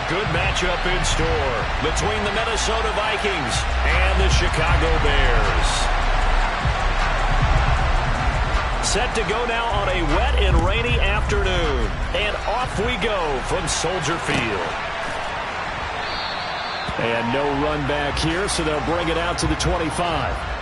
good matchup in store between the Minnesota Vikings and the Chicago Bears. Set to go now on a wet and rainy afternoon. And off we go from Soldier Field. And no run back here, so they'll bring it out to the 25.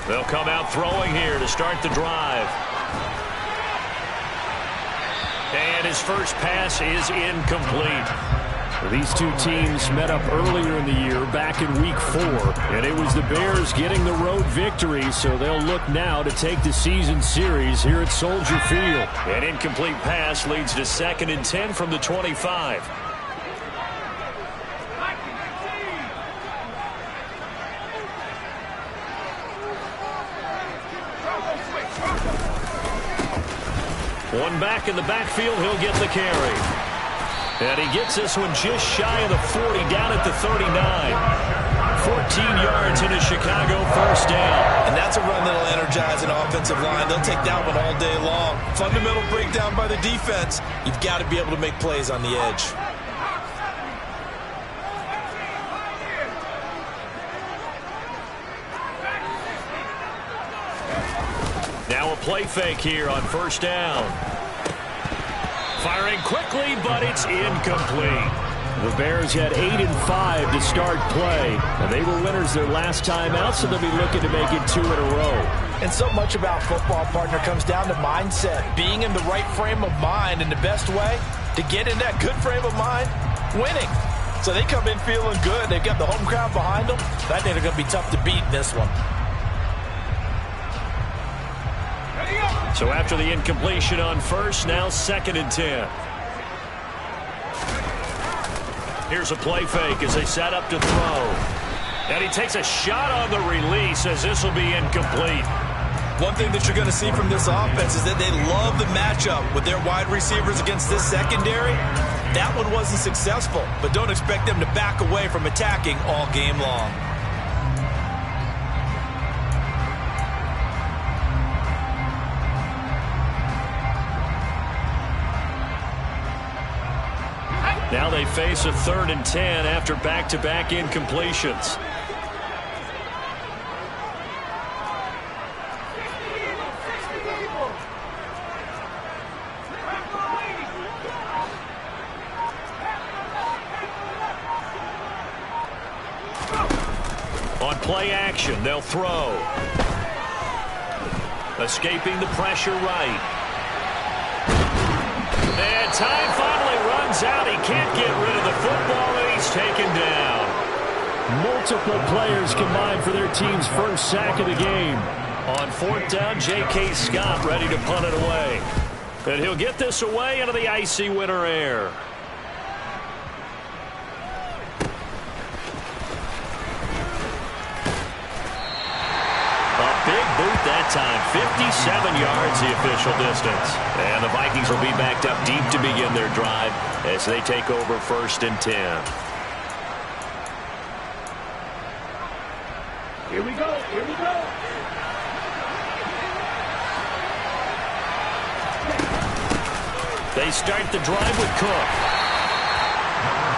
They'll come out throwing here to start the drive. And his first pass is incomplete. These two teams met up earlier in the year, back in Week 4, and it was the Bears getting the road victory, so they'll look now to take the season series here at Soldier Field. An incomplete pass leads to 2nd and 10 from the 25. One back in the backfield, he'll get the carry. And he gets this one just shy of the 40, down at the 39. 14 yards in a Chicago first down. And that's a run that'll energize an offensive line. They'll take that one all day long. Fundamental breakdown by the defense. You've got to be able to make plays on the edge. Now a play fake here on first down. Firing quickly, but it's incomplete. The Bears had 8 and 5 to start play, and they were winners their last time out, so they'll be looking to make it 2 in a row. And so much about football, partner, comes down to mindset. Being in the right frame of mind, and the best way to get in that good frame of mind, winning. So they come in feeling good. They've got the home crowd behind them. I think they're going to be tough to beat in this one. So after the incompletion on first, now 2nd and 10. Here's a play fake as they set up to throw. And he takes a shot on the release as this will be incomplete. One thing that you're going to see from this offense is that they love the matchup with their wide receivers against this secondary. That one wasn't successful, but don't expect them to back away from attacking all game long. Now they face a 3rd and 10 after back-to-back incompletions. On play action, they'll throw. Escaping the pressure right. And time finally runs out. He can't get rid of the football, and he's taken down. Multiple players combined for their team's first sack of the game. On 4th down, J.K. Scott ready to punt it away. And he'll get this away into the icy winter air. Big boot that time. 57 yards the official distance. And the Vikings will be backed up deep to begin their drive as they take over 1st and 10. Here we go. Here we go. They start the drive with Cook.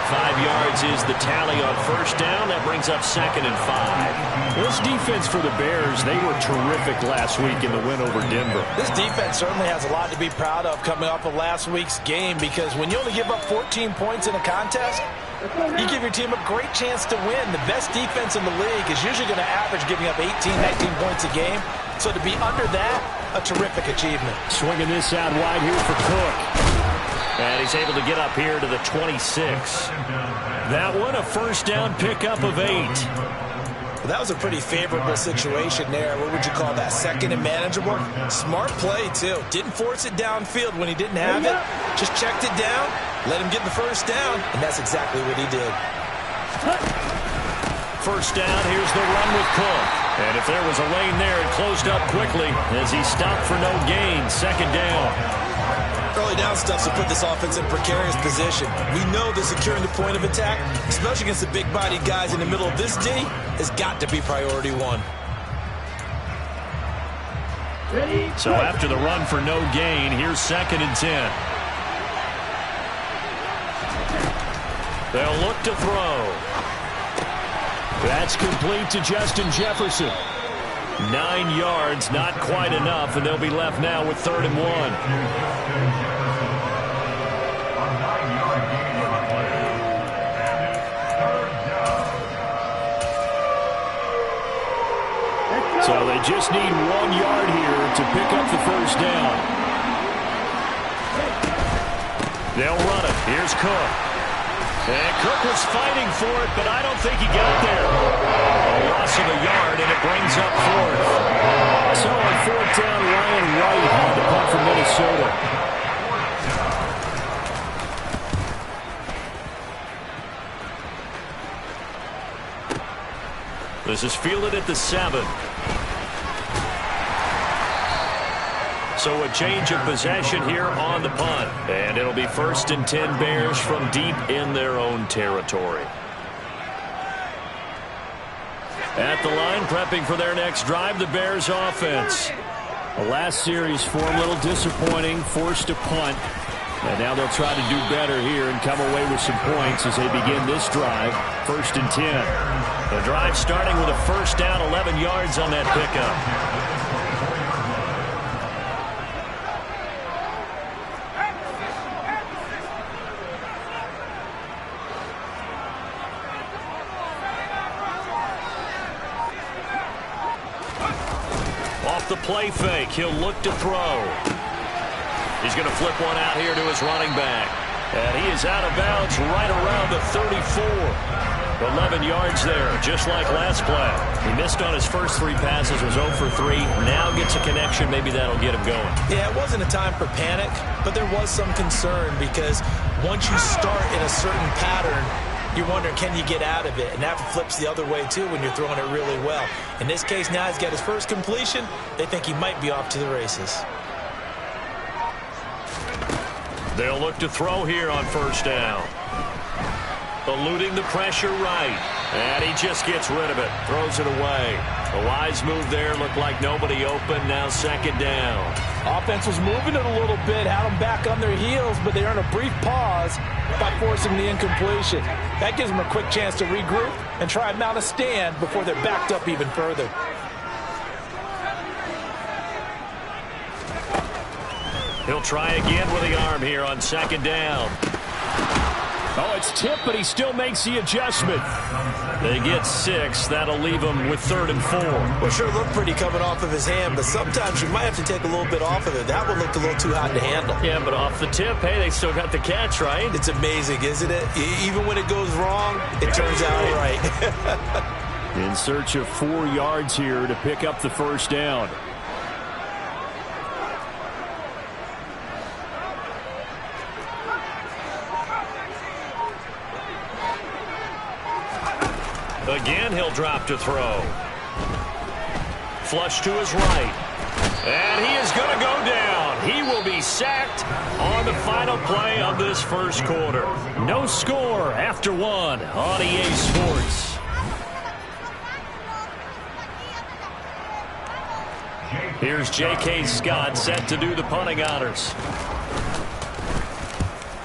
5 yards is the tally on first down. That brings up 2nd and 5. This defense for the Bears, they were terrific last week in the win over Denver. This defense certainly has a lot to be proud of coming off of last week's game, because when you only give up 14 points in a contest, you give your team a great chance to win. The best defense in the league is usually going to average giving up 18, 19 points a game. So to be under that, a terrific achievement. Swinging this out wide here for Cook. And he's able to get up here to the 26. That one, a first down pickup of 8. Well, that was a pretty favorable situation there. What would you call that? Second and manageable? Smart play, too. Didn't force it downfield when he didn't have it. Just checked it down, let him get the first down, and that's exactly what he did. First down, here's the run with Cook. And if there was a lane there, it closed up quickly as he stopped for no gain. Second down. Early down stuff to put this offense in precarious position. We know that securing the point of attack, especially against the big-bodied guys in the middle of this D, has got to be priority one. So after the run for no gain, here's 2nd and 10. They'll look to throw. That's complete to Justin Jefferson. 9 yards, not quite enough, and they'll be left now with 3rd and 1. So they just need 1 yard here to pick up the first down. They'll run it. Here's Cook. And Cook was fighting for it, but I don't think he got there. A loss of a yard, and it brings up 4th. So on 4th down, Ryan Wright on the punt for Minnesota. This is fielded at the 7. So a change of possession here on the punt. And it'll be 1st and 10 Bears from deep in their own territory. At the line, prepping for their next drive, the Bears offense. The last series for a little disappointing, forced a punt. And now they'll try to do better here and come away with some points as they begin this drive. 1st and 10. The drive starting with a first down, 11 yards on that pickup. The play fake. He'll look to throw. He's going to flip one out here to his running back. And he is out of bounds right around the 34. 11 yards there, just like last play. He missed on his first 3 passes, was 0 for 3. Now gets a connection. Maybe that'll get him going. Yeah, it wasn't a time for panic, but there was some concern because once you start in a certain pattern, you're wondering, can you get out of it? And that flips the other way, too, when you're throwing it really well. In this case, now he's got his first completion. They think he might be off to the races. They'll look to throw here on first down. Eluding the pressure right. And he just gets rid of it. Throws it away. A wise move there. Looked like nobody open. Now 2nd down. Offense was moving it a little bit. Had them back on their heels, but they earned a brief pause by forcing the incompletion. That gives them a quick chance to regroup and try and mount a stand before they're backed up even further. He'll try again with the arm here on 2nd down. Oh, it's tipped, but he still makes the adjustment. They get 6. That'll leave him with 3rd and 4. Well, sure looked pretty coming off of his hand, but sometimes you might have to take a little bit off of it. That one looked a little too hot to handle. Yeah, but off the tip, hey, they still got the catch, right? It's amazing, isn't it? Even when it goes wrong, it turns out right. In search of 4 yards here to pick up the first down. Again, he'll drop to throw. Flush to his right. And he is going to go down. He will be sacked on the final play of this first quarter. No score after 1 on EA Sports. Here's J.K. Scott set to do the punting honors.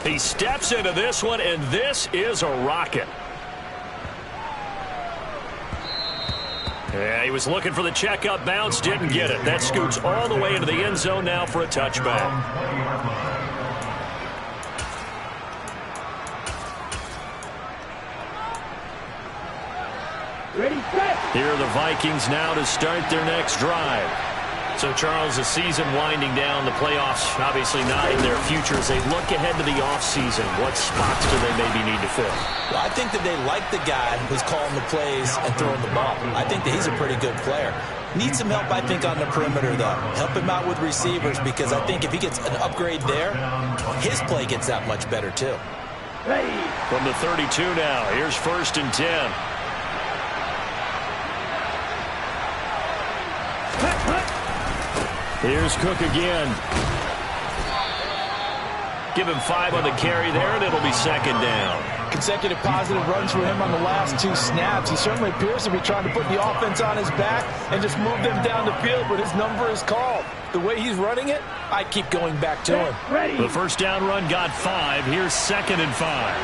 He steps into this one, and this is a rocket. Yeah, he was looking for the checkup bounce, didn't get it. That scoots all the way into the end zone now for a touchback. Here are the Vikings now to start their next drive. So, Charles, the season winding down, the playoffs obviously not in their future. As they look ahead to the offseason, what spots do they maybe need to fill? Well, I think that they like the guy who's calling the plays and throwing the ball. I think that he's a pretty good player. Needs some help, I think, on the perimeter, though. Help him out with receivers, because I think if he gets an upgrade there, his play gets that much better, too. From the 32 now, here's 1st and 10. Here's Cook again. Give him 5 on the carry there, and it'll be 2nd down. Consecutive positive runs for him on the last 2 snaps. He certainly appears to be trying to put the offense on his back and just move them down the field, but his number is called. The way he's running it, I keep going back to him. The first down run got 5. Here's 2nd and 5.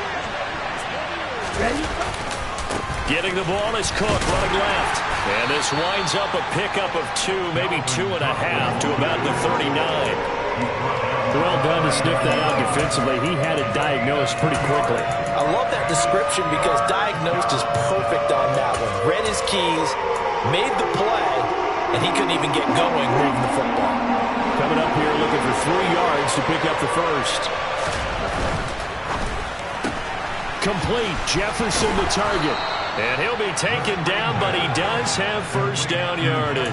Getting the ball is Cook running left. And this winds up a pickup of 2, maybe 2.5 to about the 39. Well done to sniff that out defensively. He had it diagnosed pretty quickly. I love that description because diagnosed is perfect on that one. Read his keys, made the play, and he couldn't even get going moving the football. Coming up here looking for 3 yards to pick up the first. Complete. Jefferson the target. And he'll be taken down, but he does have first down yardage.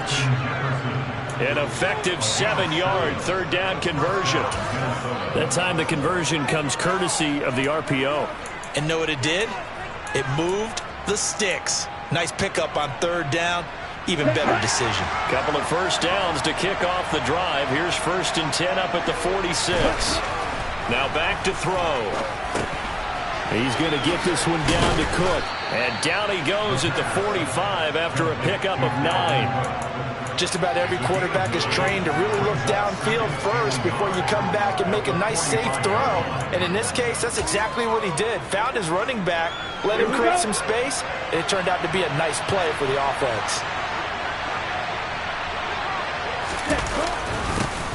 An effective 7-yard 3rd down conversion. That time the conversion comes courtesy of the RPO. And know what it did? It moved the sticks. Nice pickup on 3rd down. Even better decision. Couple of first downs to kick off the drive. Here's 1st and 10 up at the 46. Now back to throw. He's going to get this one down to Cook. And down he goes at the 45 after a pickup of 9. Just about every quarterback is trained to really look downfield first before you come back and make a nice, safe throw. And in this case, that's exactly what he did. Found his running back, let him create some space, and it turned out to be a nice play for the offense.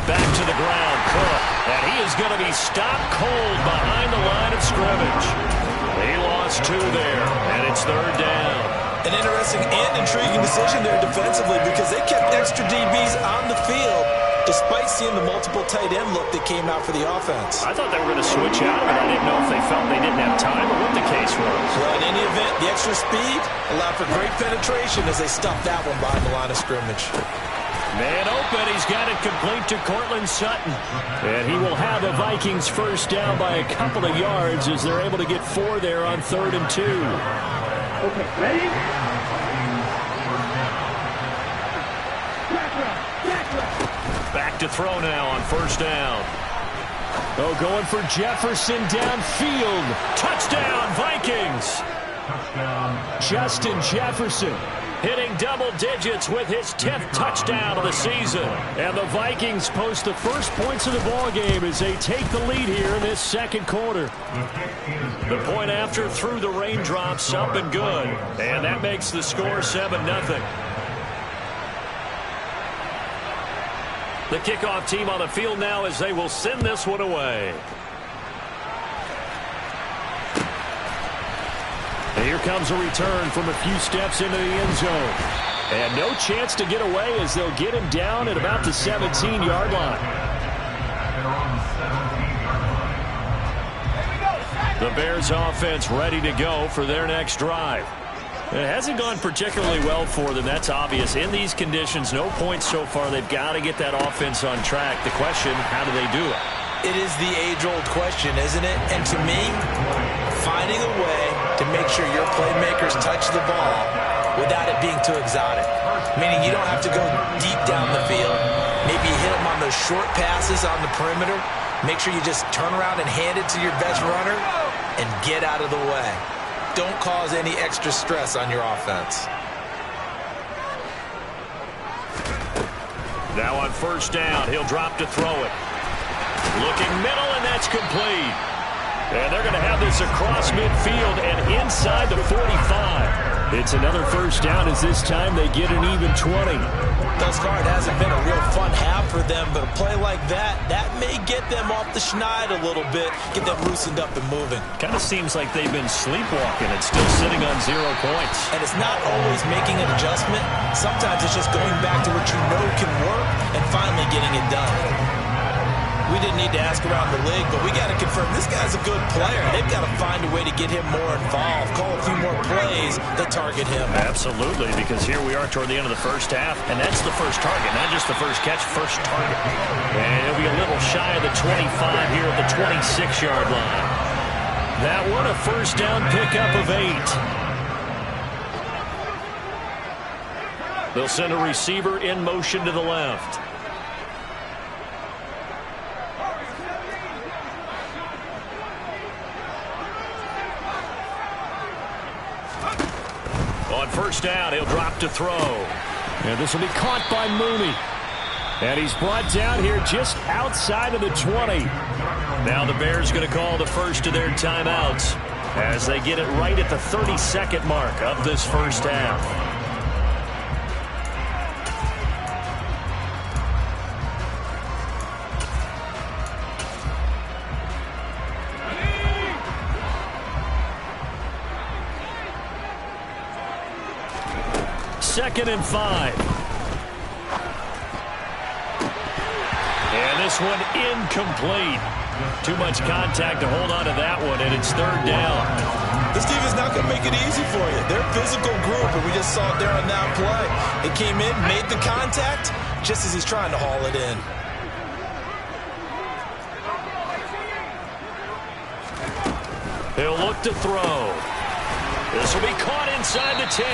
Back to the ground, Cook. And he is going to be stopped cold behind the line of scrimmage. He lost 2 there, and it's 3rd down. An interesting and intriguing decision there defensively because they kept extra DBs on the field despite seeing the multiple tight end look that came out for the offense. I thought they were going to switch out of it. I didn't know if they felt they didn't have time or what the case was. Well, in any event, the extra speed allowed for great penetration as they stuffed that one behind the line of scrimmage. Man open, he's got it complete to Cortland Sutton. And he will have the Vikings first down by a couple of yards as they're able to get 4 there on 3rd and 2. Okay, ready? Back to throw now on 1st down. Oh, going for Jefferson downfield. Touchdown, Vikings. Justin Jefferson hitting double digits with his 10th touchdown of the season. And the Vikings post the first points of the ball game as they take the lead here in this 2nd quarter. The point after through the raindrops, up and good. And that makes the score 7-0. The kickoff team on the field now as they will send this one away. Here comes a return from a few steps into the end zone. And no chance to get away as they'll get him down at about the 17-yard line. The Bears offense ready to go for their next drive. It hasn't gone particularly well for them, that's obvious. In these conditions, no points so far. They've got to get that offense on track. The question, how do they do it? It is the age-old question, isn't it? And to me, finding a way to make sure your playmakers touch the ball without it being too exotic. Meaning you don't have to go deep down the field. Maybe hit them on those short passes on the perimeter. Make sure you just turn around and hand it to your best runner and get out of the way. Don't cause any extra stress on your offense. Now on 1st down, he'll drop to throw it. Looking middle, and that's complete. And they're going to have this across midfield and inside the 45. It's another first down as this time they get an even 20. Thus far, it hasn't been a real fun half for them, but a play like that may get them off the schneid a little bit, get them loosened up and moving. Kind of seems like they've been sleepwalking and still sitting on 0 points. And it's not always making an adjustment. Sometimes it's just going back to what you know can work and finally getting it done. We didn't need to ask around the league, but we got to confirm this guy's a good player. They've got to find a way to get him more involved, call a few more plays that target him. Absolutely, because here we are toward the end of the first half, and that's the first target, not just the first catch, first target. And he'll be a little shy of the 25 here at the 26-yard line. That one a first down pickup of 8. They'll send a receiver in motion to the left. On first down, he'll drop to throw. And this will be caught by Mooney. And he's brought down here just outside of the 20. Now the Bears going to call the first of their timeouts as they get it right at the 30-second mark of this first half. Second and 5. And this one incomplete. Too much contact to hold on to that one, and it's third down. This team is not going to make it easy for you. They're a physical group, and we just saw it there on that play. It came in, made the contact, just as he's trying to haul it in. He'll look to throw. This will be caught inside the 10.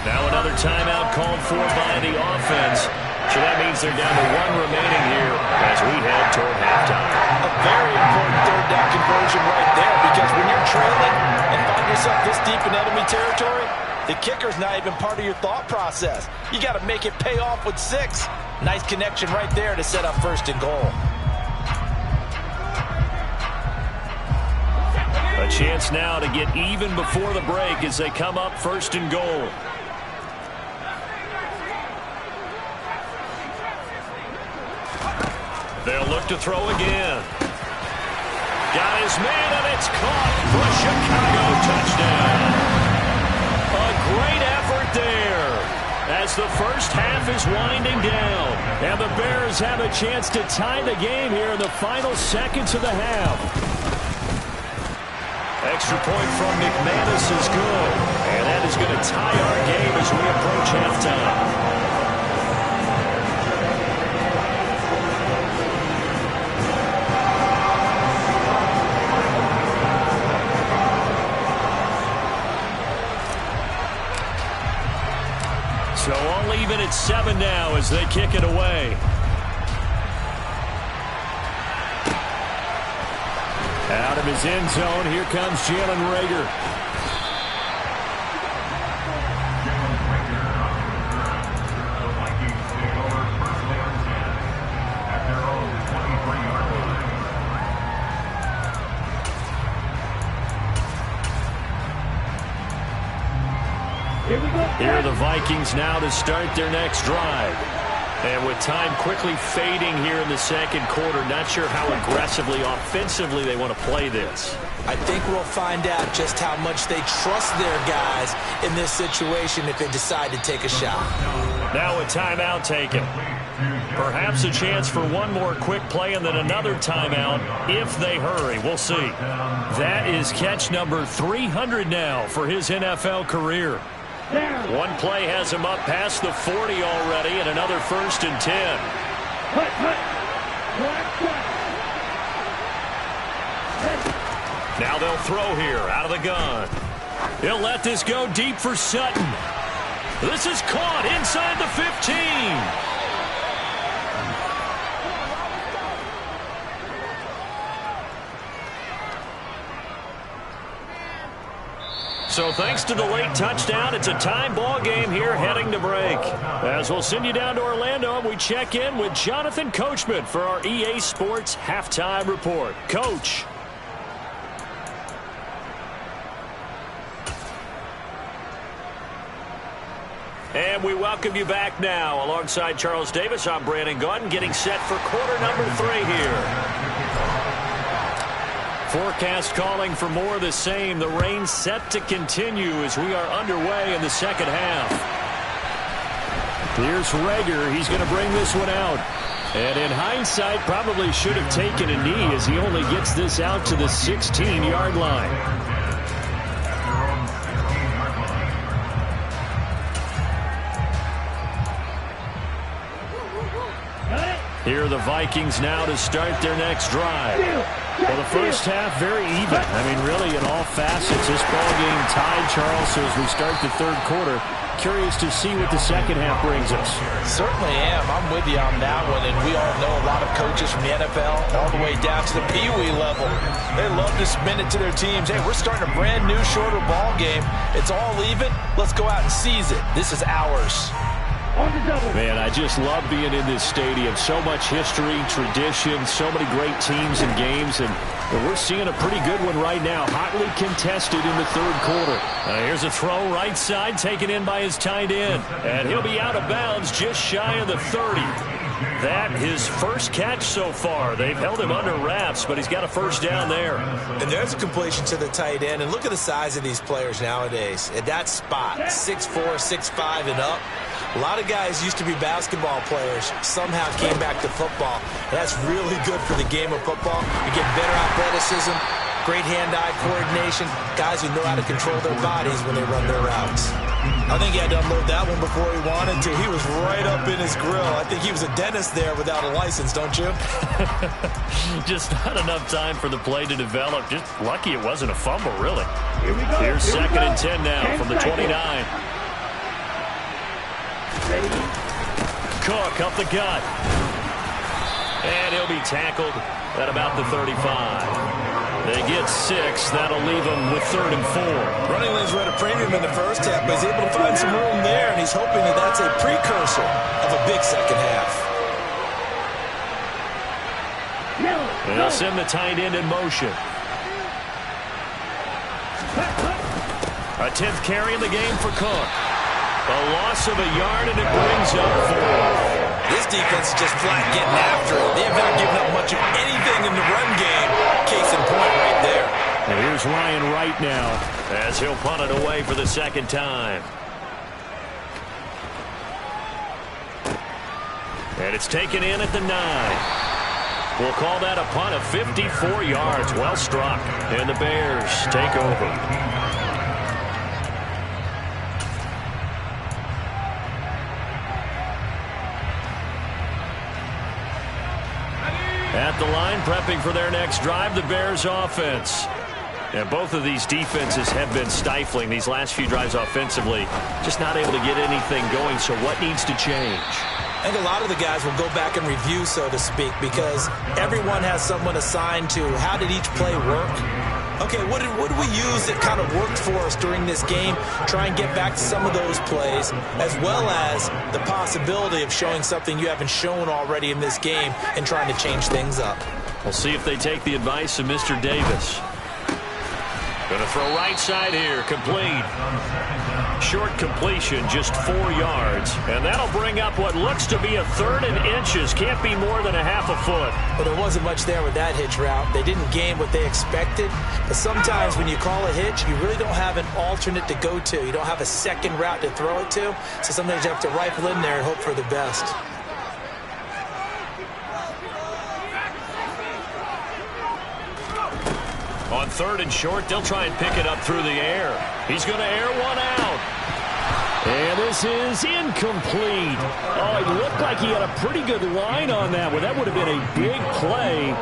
Now another timeout called for by the offense. So that means they're down to 1 remaining here as we head toward halftime. A very important third down conversion right there, because when you're trailing and find yourself this deep in enemy territory, the kicker's not even part of your thought process. You got to make it pay off with 6. Nice connection right there to set up first and goal. A chance now to get even before the break as they come up first and goal. They'll look to throw again. Got his man, and it's caught for a Chicago touchdown. A great effort there as the first half is winding down. And the Bears have a chance to tie the game here in the final seconds of the half. Extra point from McManus is good. And that is going to tie our game as we approach halftime. So all even at 7 now as they kick it away. Out of his end zone, here comes Jalen Reagor. Here are the Vikings now to start their next drive. And with time quickly fading here in the second quarter, not sure how aggressively, offensively they want to play this. I think we'll find out just how much they trust their guys in this situation if they decide to take a shot. Now a timeout taken. Perhaps a chance for one more quick play and then another timeout if they hurry. We'll see. That is catch number 300 now for his NFL career. One play has him up past the 40 already, and another first and 10. Now they'll throw here out of the gun. He'll let this go deep for Sutton. This is caught inside the 15. So thanks to the late touchdown, it's a time ball game here heading to break. As we'll send you down to Orlando, we check in with Jonathan Coachman for our EA Sports Halftime Report. Coach. And we welcome you back now. Alongside Charles Davis, I'm Brandon Gunn, getting set for quarter number 3 here. Forecast calling for more of the same. The rain set to continue as we are underway in the second half. Here's Rager. He's going to bring this one out. And in hindsight, probably should have taken a knee as he only gets this out to the 16-yard line. Here are the Vikings now to start their next drive. Well, the first half, very even. I mean, really, in all facets, this ball game tied, Charles. So as we start the third quarter, curious to see what the second half brings us. Certainly am. I'm with you on that one. And we all know a lot of coaches from the NFL all the way down to the Pee-wee level. They love to spin it to their teams. Hey, we're starting a brand new, shorter ball game. It's all even. Let's go out and seize it. This is ours. Man, I just love being in this stadium. So much history, tradition, so many great teams and games, and we're seeing a pretty good one right now. Hotly contested in the third quarter. Here's a throw right side taken in by his tight end, and he'll be out of bounds just shy of the 30. That his first catch so far. They've held him under wraps, but he's got a first down there. And there's a completion to the tight end. And look at the size of these players nowadays. At that spot, 6'4", 6'5", and up. A lot of guys used to be basketball players, somehow came back to football. That's really good for the game of football. You get better athleticism, great hand-eye coordination, guys who know how to control their bodies when they run their routes. I think he had to unload that one before he wanted to. He was right up in his grill. I think he was a dentist there without a license, don't you? Just not enough time for the play to develop. Just lucky it wasn't a fumble, really. Here's second and 10 now from the 29. Cook up the gut. And he'll be tackled at about the 35. They get 6. That'll leave them with 3rd and 4. Running lanes were at a premium in the first half, but he's able to find some room there, and he's hoping that that's a precursor of a big second half. They'll send the tight end in motion. A 10th carry in the game for Cook. A loss of a yard, and it brings up 4. This defense is just flat getting after it. They have not given up much of anything in the run game. Case in point right there. And here's Ryan Wright now as he'll punt it away for the second time. And it's taken in at the 9. We'll call that a punt of 54 yards. Well struck. And the Bears take over. At the line, prepping for their next drive, the Bears offense. And both of these defenses have been stifling these last few drives offensively. Just not able to get anything going, so what needs to change? I think a lot of the guys will go back and review, so to speak, because everyone has someone assigned to how did each play work. Okay, what did we use that kind of worked for us during this game? Try and get back to some of those plays, as well as the possibility of showing something you haven't shown already in this game and trying to change things up. We'll see if they take the advice of Mr. Davis. Going to throw right side here, complete. Short completion, just 4 yards. And that'll bring up what looks to be a 3rd and inches. Can't be more than a half a foot. Well, there wasn't much there with that hitch route. They didn't gain what they expected. But sometimes when you call a hitch, you really don't have an alternate to go to. You don't have a second route to throw it to. So sometimes you have to rifle in there and hope for the best. On 3rd and short, they'll try and pick it up through the air. He's going to air one out. And this is incomplete. Oh, it looked like he had a pretty good line on that one. That would have been a big play,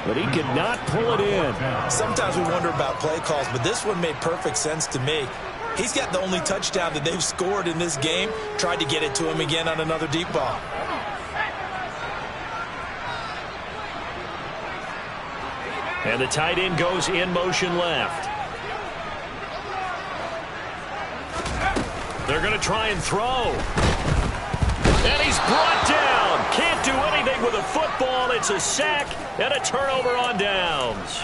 but he could not pull it in. Sometimes we wonder about play calls, but this one made perfect sense to me. He's got the only touchdown that they've scored in this game. Tried to get it to him again on another deep ball. And the tight end goes in motion left. They're going to try and throw. And he's brought down. Can't do anything with a football. It's a sack and a turnover on downs.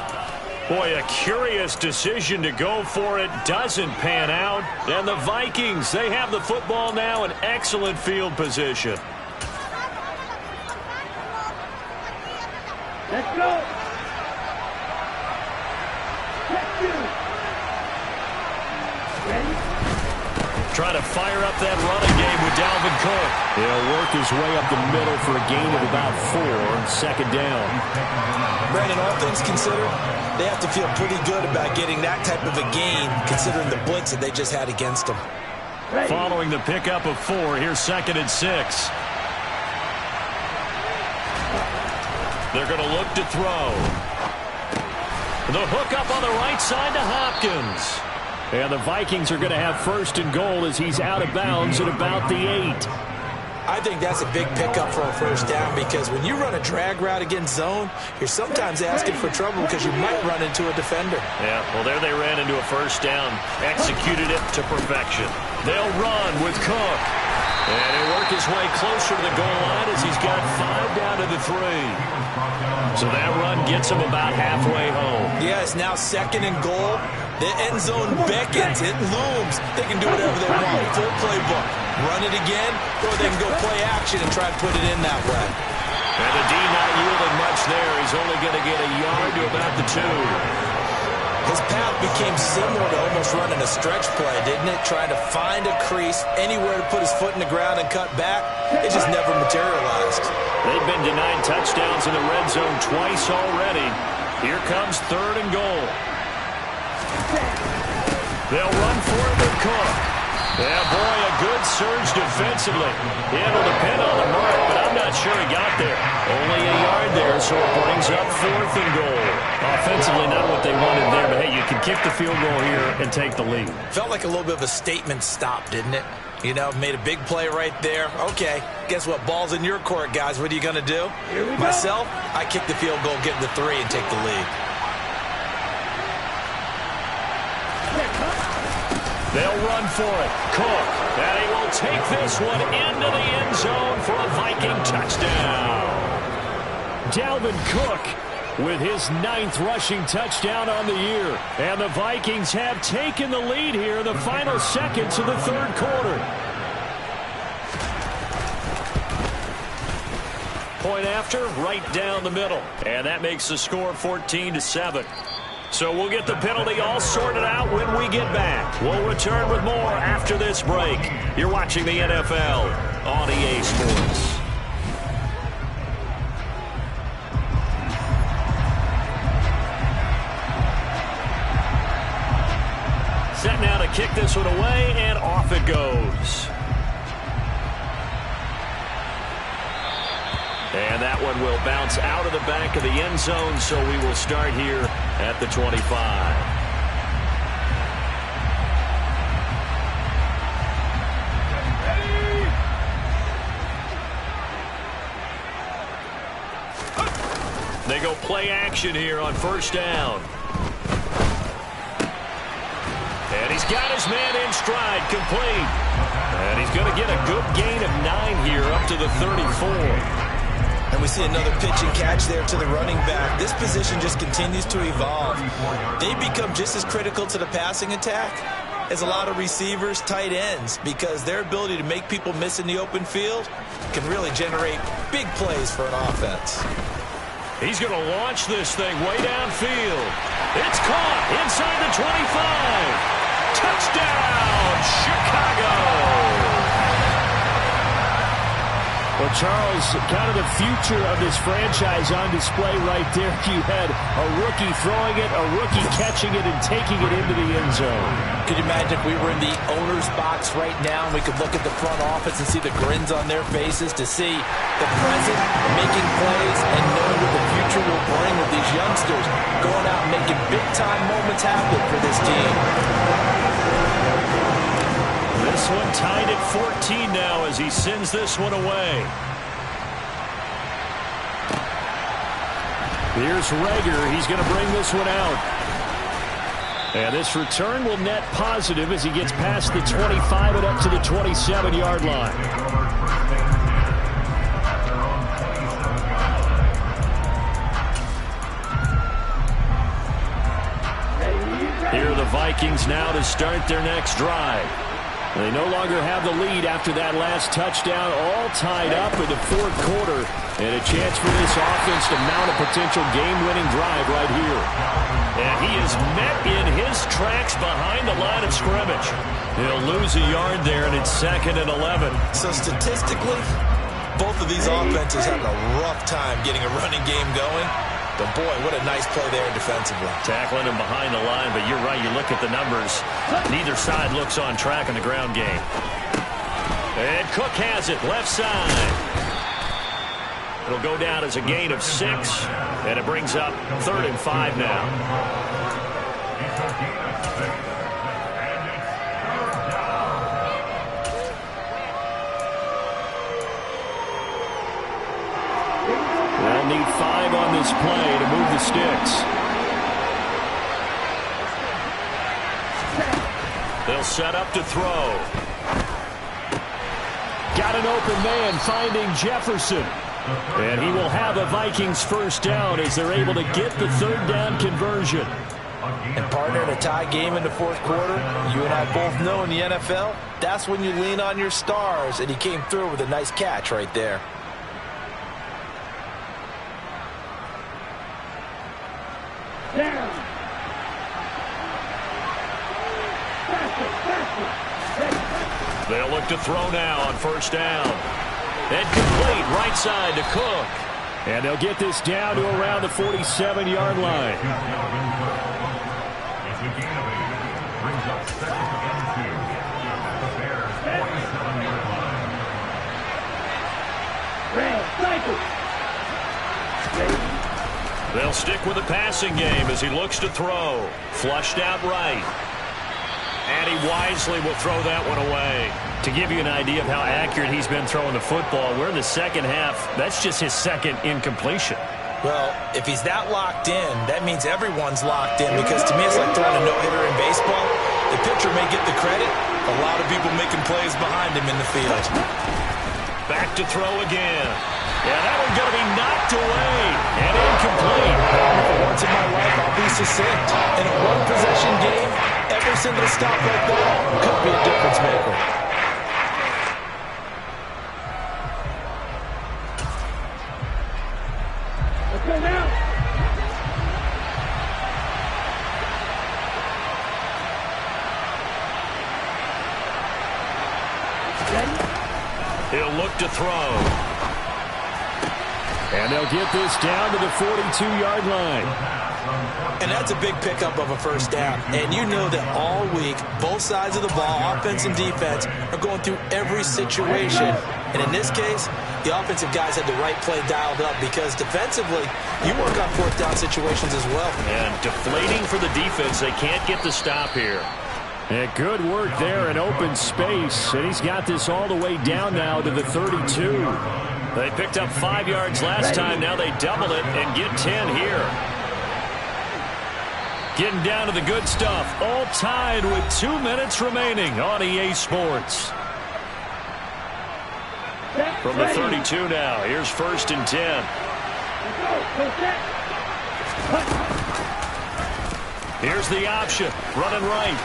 Boy, a curious decision to go for it. Doesn't pan out. And the Vikings, they have the football now in excellent field position. Let's go. Trying to fire up that running game with Dalvin Cook. He'll work his way up the middle for a gain of about 4. Second down. Brandon, all things considered, they have to feel pretty good about getting that type of a gain considering the blitz that they just had against them. Following the pickup of 4, here's 2nd and 6. They're going to look to throw. The hook up on the right side to Hopkins. And the Vikings are going to have 1st and goal as he's out of bounds at about the 8. I think that's a big pickup for a 1st down because when you run a drag route against zone, you're sometimes asking for trouble because you might run into a defender. Yeah, well, there they ran into a 1st down. Executed it to perfection. They'll run with Cook. And he'll work his way closer to the goal line as he's got 5 down to the 3. So that run gets him about halfway home. Yeah, it's now 2nd and goal. The end zone beckons. It looms. They can do whatever they want. Full playbook. Run it again, or they can go play action and try to put it in that way. And the D not yielding much there. He's only going to get a yard to about the 2. His path became similar to almost running a stretch play, didn't it? Trying to find a crease, anywhere to put his foot in the ground and cut back. It just never materialized. They've been denied touchdowns in the red zone twice already. Here comes 3rd and goal. They'll run for it with Cook. Yeah, boy, a good surge defensively. It'll depend on the mark, but I'm not sure he got there. Only a yard there, so it brings up 4th and goal. Offensively, not what they wanted there, but hey, you can kick the field goal here and take the lead. Felt like a little bit of a statement stop, didn't it? You know, made a big play right there. Okay, guess what? Ball's in your court, guys. What are you going to do? Myself, I kick the field goal, get the 3, and take the lead. They'll run for it. Cook. And he will take this one into the end zone for a Viking touchdown. Dalvin Cook with his 9th rushing touchdown on the year. And the Vikings have taken the lead here in the final seconds of the 3rd quarter. Point after, right down the middle. And that makes the score 14-7. So we'll get the penalty all sorted out when we get back. We'll return with more after this break. You're watching the NFL on EA Sports. Set now to kick this one away, and off it goes. And that one will bounce out of the back of the end zone, so we will start here at the 25. They go play action here on 1st down. And he's got his man in stride, complete. And he's going to get a good gain of 9 here up to the 34. And we see another pitch and catch there to the running back. This position just continues to evolve. They become just as critical to the passing attack as a lot of receivers, tight ends, because their ability to make people miss in the open field can really generate big plays for an offense. He's going to launch this thing way downfield. It's caught inside the 25. Touchdown, Chicago! Well, Charles, kind of the future of this franchise on display right there. You had a rookie throwing it, a rookie catching it, and taking it into the end zone. Could you imagine if we were in the owner's box right now and we could look at the front office and see the grins on their faces, to see the present making plays and knowing what the future will bring with these youngsters going out and making big-time moments happen for this team. This one tied at 14 now as he sends this one away. Here's Rager. He's going to bring this one out. And this return will net positive as he gets past the 25 and up to the 27-yard line. the Vikings now to start their next drive. They no longer have the lead after that last touchdown, all tied up in the fourth quarter, and a chance for this offense to mount a potential game-winning drive right here. And he is met in his tracks behind the line of scrimmage. He'll lose a yard there, and it's 2nd and 11. So statistically, both of these offenses having a rough time getting a running game going. But, boy, what a nice play there defensively. Tackling him behind the line, but you're right. You look at the numbers. Neither side looks on track in the ground game. And Cook has it, left side. It'll go down as a gain of 6, and it brings up 3rd and 5 now. They'll need 5 on this play to move the sticks. They'll set up to throw. Got an open man finding Jefferson. And he will have a Vikings first down as they're able to get the 3rd down conversion. And, partner, in a tie game in the fourth quarter, you and I both know in the NFL, that's when you lean on your stars, and he came through with a nice catch right there. They'll look to throw now on first down. And complete right side to Cook. And they'll get this down to around the 47-yard line. They'll stick with the passing game as he looks to throw. Flushed out right. And he wisely will throw that one away. To give you an idea of how accurate he's been throwing the football, we're in the second half. That's just his 2nd incompletion. Well, if he's that locked in, that means everyone's locked in, because to me it's like throwing a no-hitter in baseball. The pitcher may get the credit. A lot of people making plays behind him in the field. Back to throw again. Yeah, that one's going to be knocked away and incomplete. For once in my life, I'll be succinct. In a one-possession game, every single stop like that could be a difference maker. Let's go now. He'll look to throw. And they'll get this down to the 42-yard line. And that's a big pickup of a first down. And you know that all week, both sides of the ball, offense and defense, are going through every situation. And in this case, the offensive guys had the right play dialed up, because defensively, you work on fourth down situations as well. And deflating for the defense. They can't get the stop here. And good work there in open space. And he's got this all the way down now to the 32. They picked up 5 yards last time. Now they double it and get 10 here. Getting down to the good stuff. All tied with 2 minutes remaining on EA Sports. From the 32 now. Here's 1st and 10. Here's the option. Running right.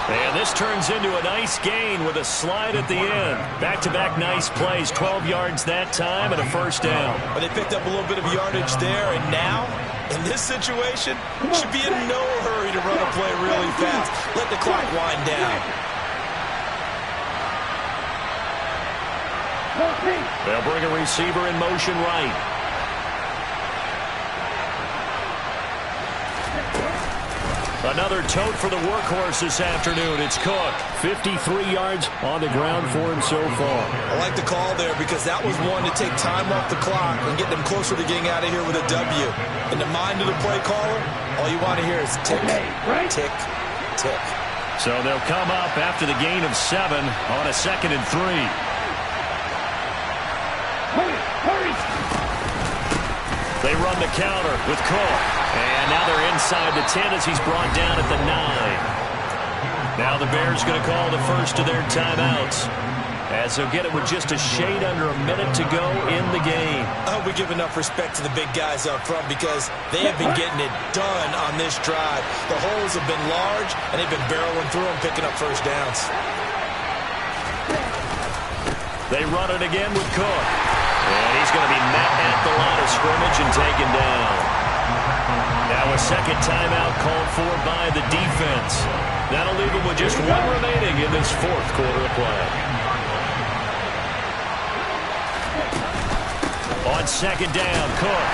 And this turns into a nice gain with a slide at the end. Back-to-back nice plays. 12 yards that time and a first down. But they picked up a little bit of yardage there, and now, in this situation, should be in no hurry to run a play really fast. Let the clock wind down. They'll bring a receiver in motion right. Another tote for the workhorse this afternoon. It's Cook. 53 yards on the ground for him so far. I like the call there, because that was one to take time off the clock and get them closer to getting out of here with a W. In the mind of the play caller, all you want to hear is tick, tick, tick. So they'll come up after the gain of 7 on a 2nd and 3. Hurry! They run the counter with Cook. And now they're inside the 10 as he's brought down at the 9. Now the Bears going to call the first of their timeouts. as he'll get it with just a shade under a minute to go in the game. I hope we give enough respect to the big guys up front because they have been getting it done on this drive. The holes have been large, and they've been barreling through them, picking up first downs. They run it again with Cook. And he's going to be met at the line of scrimmage and taken down. Now a second timeout called for by the defense. That'll leave him with just one remaining in this fourth quarter of play. On second down, Cook.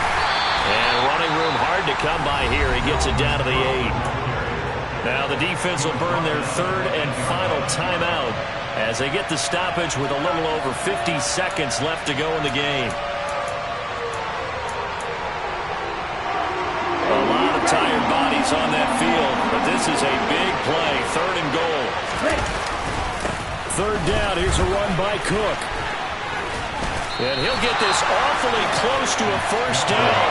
And running room hard to come by here. He gets it down to the 8. Now the defense will burn their third and final timeout as they get the stoppage with a little over 50 seconds left to go in the game. A lot of tired bodies on that field, but this is a big play. Third and goal. Third down. Here's a run by Cook. And he'll get this awfully close to a first down.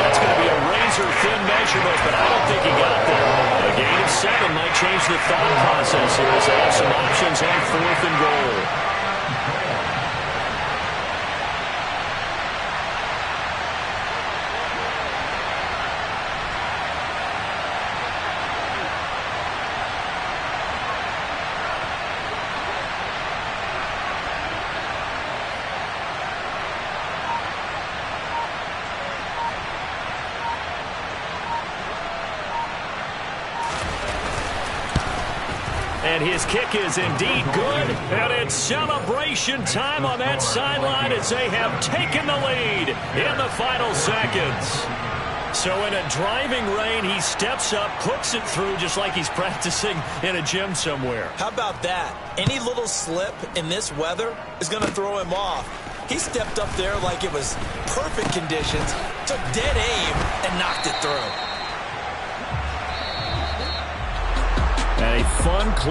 That's going to be a razor-thin measurement, but I don't think he got there. A gain of 7 might change the thought process here as they have some options on fourth and goal. And his kick is indeed good. And it's celebration time on that sideline as they have taken the lead in the final seconds. So in a driving rain, he steps up, hooks it through just like he's practicing in a gym somewhere. How about that? Any little slip in this weather is going to throw him off. He stepped up there like it was perfect conditions, took dead aim, and knocked it through. And a fun close.